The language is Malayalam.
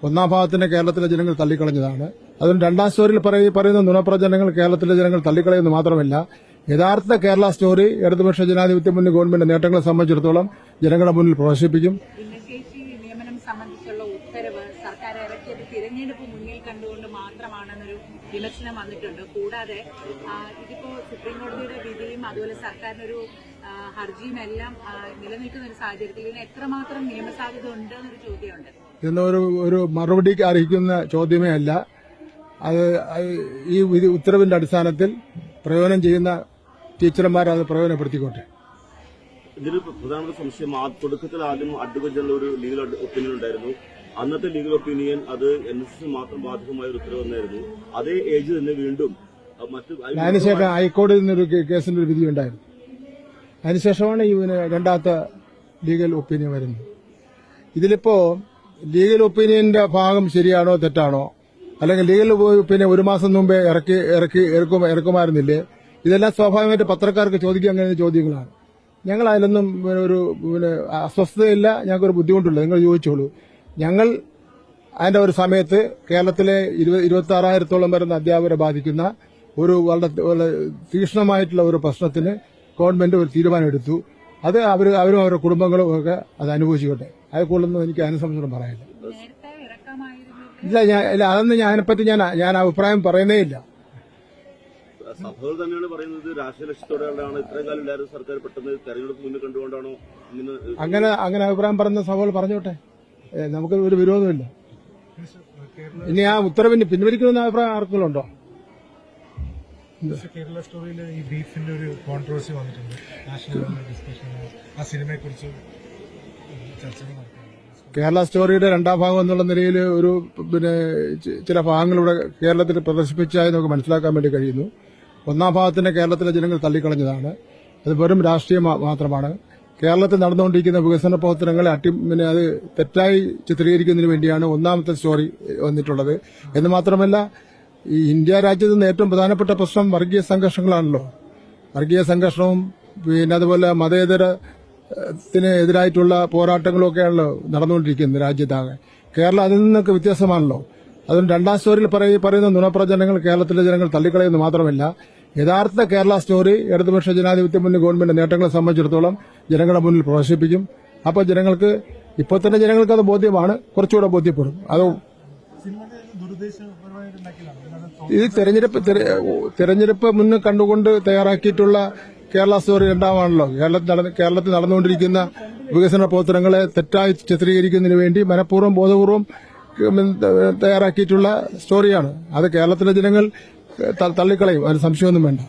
ഒന്നാം ഭാഗത്തിന്റെ കേരളത്തിലെ ജനങ്ങൾ തള്ളിക്കളഞ്ഞതാണ്. അതും രണ്ടാം സ്റ്റോറിയിൽ പറയുന്ന നുണപ്രചരണങ്ങൾ കേരളത്തിലെ ജനങ്ങൾ തള്ളിക്കളയുന്നത് മാത്രമല്ല, യഥാർത്ഥ കേരള സ്റ്റോറി ഇടതുപക്ഷ ജനാധിപത്യ മുന്നണി ഗവൺമെന്റ് നേട്ടങ്ങളെ സംബന്ധിച്ചിടത്തോളം ജനങ്ങളുടെ മുന്നിൽ പ്രദർശിപ്പിക്കും. നിയമനം സംബന്ധിച്ചുള്ള ഉത്തരവ് സർക്കാർ ഇറക്കിയത് തിരഞ്ഞെടുപ്പ് മുന്നിൽ കണ്ടുകൊണ്ട് മാത്രമാണെന്നൊരു വിമർശനം വന്നിട്ടുണ്ട്. കൂടാതെ ഇതിപ്പോ സുപ്രീംകോടതിയുടെ വിധിയും അതുപോലെ സർക്കാരിനൊരു ഹർജിയും എല്ലാം നിലനിൽക്കുന്ന ഒരു സാഹചര്യത്തിൽ ഇതിന് എത്രമാത്രം നിയമസാധ്യത ഉണ്ട് എന്നൊരു ചോദ്യമുണ്ട്. ഒരു മറുപടി അർഹിക്കുന്ന ചോദ്യമേ അല്ല. അത് ഈ ഉത്തരവിന്റെ അടിസ്ഥാനത്തിൽ പ്രയോജനം ചെയ്യുന്ന ടീച്ചർമാർ അത് പ്രയോജനപ്പെടുത്തിക്കോട്ടെ. ഇതിൽ പ്രധാനപ്പെട്ട സംശയം തുടക്കത്തിൽ ആദ്യം അഡ്വക്കേറ്റ് ജനറൽ ഒരു ലീഗൽ ഒപ്പീനിയൻ ഉണ്ടായിരുന്നു. അന്നത്തെ ലീഗൽ ഒപ്പീനിയൻ അത് NSS മാത്രം ബാധകമായ ഒരു ഉത്തരവ് വന്നായിരുന്നു. അതേ ഏജ് തന്നെ വീണ്ടും അതിനുശേഷം ഹൈക്കോടതിയിൽ നിന്നൊരു കേസിന്റെ ഒരു വിധി ഉണ്ടായിരുന്നു. അതിനുശേഷമാണ് ഈ രണ്ടാമത്തെ ലീഗൽ ഒപ്പീനിയൻ വരുന്നത്. ഇതിലിപ്പോ ലീഗൽ ഒപ്പീനിയന്റെ ഭാഗം ശരിയാണോ തെറ്റാണോ, അല്ലെങ്കിൽ ലീഗൽ ഒപ്പീനിയൻ ഒരു മാസം മുമ്പേ ഇറക്കുമായിരുന്നില്ലേ, ഇതെല്ലാം സ്വാഭാവികമായിട്ട് പത്രക്കാർക്ക് ചോദിക്കാൻ കഴിയുന്ന ചോദ്യങ്ങളാണ്. ഞങ്ങൾ അതിലൊന്നും ഒരു അസ്വസ്ഥതയില്ല, ഞങ്ങൾക്കൊരു ബുദ്ധിമുട്ടില്ല. നിങ്ങൾ ചോദിച്ചോളൂ. ഞങ്ങൾ അതിന്റെ ഒരു സമയത്ത് കേരളത്തിലെ 26,000-ഓളം വരുന്ന അധ്യാപകരെ ബാധിക്കുന്ന ഒരു വളരെ തീക്ഷ്ണമായിട്ടുള്ള ഒരു പ്രശ്നത്തിന് ഗവൺമെന്റ് ഒരു തീരുമാനമെടുത്തു. അത് അവരും അവരുടെ കുടുംബങ്ങളും ഒക്കെ അത് അനുഭവിച്ചോട്ടെ. അത് കൂടുതലൊന്നും എനിക്ക് അതിനെ സംബന്ധിച്ചോളം പറയാനില്ല. ഇല്ല, അതൊന്നും അതിനെപ്പറ്റി ഞാൻ അഭിപ്രായം പറയുന്നേ ഇല്ല. സഭകൾ തന്നെയാണ് പറയുന്നത് രാഷ്ട്രീയ ലക്ഷ്യത്തോടെയാണ് ഇത്രയും കാലം എല്ലാവരും സർക്കാർ പെട്ടെന്ന് തെരഞ്ഞെടുപ്പ് മുന്നിൽ കണ്ടുകൊണ്ടാണോ അങ്ങനെ അഭിപ്രായം പറയുന്ന സഭകൾ പറഞ്ഞോട്ടെ. നമുക്ക് ഒരു വിരോധമില്ല. ഇനി ആ ഉത്തരവിന് പിൻവലിക്കുന്ന അഭിപ്രായം ആർക്കെങ്കിലും ഉണ്ടോ? കേരള സ്റ്റോറിയിൽ ഈ ബീഫിന്റെ ഒരു കോൺട്രവേഴ്സി വന്നിട്ടുണ്ട്. നാഷണൽ ഡിസ്കഷൻ ആ സിനിമയെക്കുറിച്ച് ചർച്ചകൾ നടത്തുന്നു. കേരള സ്റ്റോറിയുടെ രണ്ടാം ഭാഗം എന്നുള്ള നിലയിൽ ഒരു ചില ഭാഗങ്ങളിവിടെ കേരളത്തിൽ പ്രദർശിപ്പിച്ചായി നമുക്ക് മനസ്സിലാക്കാൻ വേണ്ടി കഴിയുന്നു. ഒന്നാം ഭാഗത്തിന്റെ കേരളത്തിലെ ജനങ്ങൾ തള്ളിക്കളഞ്ഞതാണ്. അത് വെറും രാഷ്ട്രീയം മാത്രമാണ്. കേരളത്തിൽ നടന്നുകൊണ്ടിരിക്കുന്ന വികസന പ്രവർത്തനങ്ങളെ അത് തെറ്റായി ചിത്രീകരിക്കുന്നതിന് വേണ്ടിയാണ് ഒന്നാമത്തെ സ്റ്റോറി വന്നിട്ടുള്ളത്. എന്ന് മാത്രമല്ല, ഈ ഇന്ത്യ രാജ്യത്ത് നിന്ന് ഏറ്റവും പ്രധാനപ്പെട്ട പ്രശ്നം വർഗീയ സംഘർഷങ്ങളാണല്ലോ. വർഗീയ സംഘർഷവും അതുപോലെ മതേതരത്തിന് എതിരായിട്ടുള്ള പോരാട്ടങ്ങളൊക്കെയാണല്ലോ നടന്നുകൊണ്ടിരിക്കുന്നത് രാജ്യത്താകെ. കേരളം അതിൽ നിന്നൊക്കെ വ്യത്യാസമാണല്ലോ. അതും രണ്ടാം സ്റ്റോറിയിൽ പറയുന്ന നുണപ്രചരണങ്ങൾ കേരളത്തിലെ ജനങ്ങൾ തള്ളിക്കളയുന്നത് മാത്രമല്ല, യഥാർത്ഥ കേരള സ്റ്റോറി ഇടതുപക്ഷ ജനാധിപത്യ മുന്നണി ഗവൺമെന്റ് നേട്ടങ്ങളെ സംബന്ധിച്ചിടത്തോളം ജനങ്ങളുടെ മുന്നിൽ പ്രദർശിപ്പിക്കും. അപ്പോൾ ജനങ്ങൾക്ക് ഇപ്പോൾ തന്നെ ജനങ്ങൾക്ക് അത് ബോധ്യമാണ്, കുറച്ചുകൂടെ ബോധ്യപ്പെടും. അത് ഇത് തെരഞ്ഞെടുപ്പ് മുന്നിൽ കണ്ടുകൊണ്ട് തയ്യാറാക്കിയിട്ടുള്ള കേരള സ്റ്റോറി രണ്ടാമാണല്ലോ. കേരളത്തിൽ നടന്നുകൊണ്ടിരിക്കുന്ന വികസന പ്രവർത്തനങ്ങളെ തെറ്റായി ചിത്രീകരിക്കുന്നതിന് വേണ്ടി മനഃപൂർവ്വം ബോധപൂർവം തയ്യാറാക്കിയിട്ടുള്ള സ്റ്റോറിയാണ്. അത് കേരളത്തിലെ ജനങ്ങൾ തള്ളിക്കളയും, അതിന് സംശയമൊന്നും വേണ്ട.